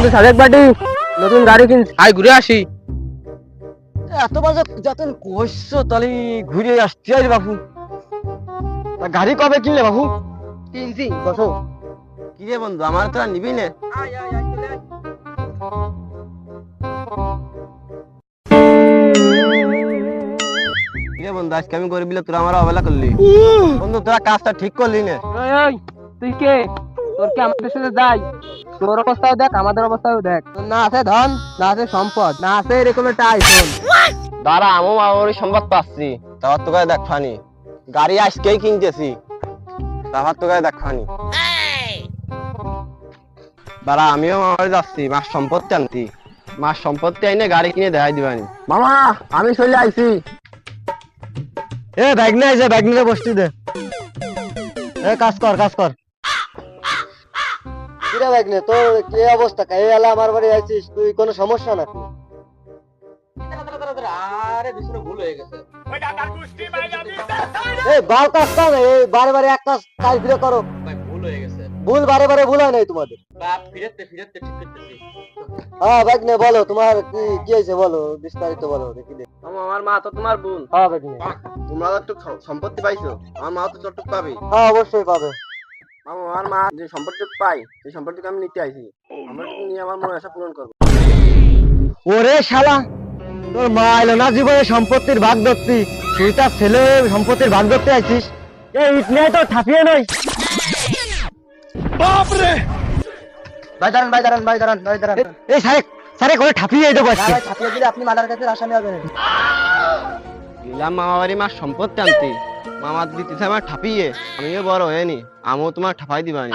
বন্ধু সাদেক পার্টি নতুন গাড়ি কিনছি, আই ঘুরে আসি। এত বাজে যতন কইছো তাহলে ঘুরে আসছি আরে বাবু। তা গাড়ি কবে কিনলে বাবু? কিনছি, বসো। কি রে বন্ধু, আমার তো আর নিবি না। কি রে বন্ধু, আজকে আমি করে বিলে তোরা আমার অবহেলা করলি। বন্ধু তোরা কাজটা ঠিক করলি না। তুই কে? তোর কি আমাদের সাথে যাই? তোর অবস্থাও দেখ, আমাদের অবস্থাও দেখ। তোর না আছে ধন, না আছে সম্পদ, না আছে এরকম একটা আইফোন। দাঁড়া, আমও আমার সম্পদ পাচ্ছি, তারপর তোকে দেখ ফানি। গাড়ি আজকেই কিনতেছি, তারপর তোকে দেখ ফানি। দাঁড়া, আমিও মামার যাচ্ছি মাস সম্পত্তি আনতি। মাস সম্পত্তি আইনে গাড়ি কিনে দেখাই দিবানি। মামা আমি চলে আইছি। এ ব্যাগ নিয়ে আইছে, ব্যাগ নিয়ে বসতি দে। এ কাজ কর, কাজ কর। কিরে ভাই নে, তোর কি অবস্থা? কাই এলা আমার বাড়ি আইছিস, তুই কোনো সমস্যা নাকি? আরে বিষ্ণু ভুল হয়ে গেছে। এই বাল কাজ কর, এই বারে বারে এক কাজ কাজ ফিরে করো। ভাই ভুল হয়ে গেছে। ভুল বারে বারে ভুল হয় নাই তোমাদের। বাপ ফিরেতে ফিরেতে ঠিক করতেছি। হ্যাঁ ভাই নে, বলো তোমার কি কি হয়েছে, বলো বিস্তারিত বলো দেখি দে। আমার মা তো তোমার বোন। হ্যাঁ ভাই নে, তোমরা তো একটু সম্পত্তি পাইছো, আমার মা তো চটটুক পাবে। হ্যাঁ অবশ্যই পাবে। আমার মা যে সম্পত্তি পাই, সেই সম্পত্তিকে আমি নিতে আইছি। আমরা নিয়ে আমার মনে আশা পূরণ করবো। ওরে শালা, তোর মা এলো না জীবনে সম্পত্তির ভাগ ধরতি, তুই তার ছেলে সম্পত্তির ভাগ ধরতে আইছিস? এই ইট নিয়ে তো ঠাপিয়ে নই। বাপরে! ভাই দাঁড়ান, ভাই দাঁড়ান, ভাই দাঁড়ান, ভাই দাঁড়ান। এই সারে সারে করে ঠাপিয়ে দেবো আজকে। ঠাপিয়ে দিলে আপনি মাদার কাছে আসামি হবেন। দিলাম মামা বাড়ি মার সম্পত্তি আনতে, মামা দিতেছে আমার ঠাপিয়ে। আমিও বড় হয়নি, আমিও তোমার ঠাপাই দিবানি।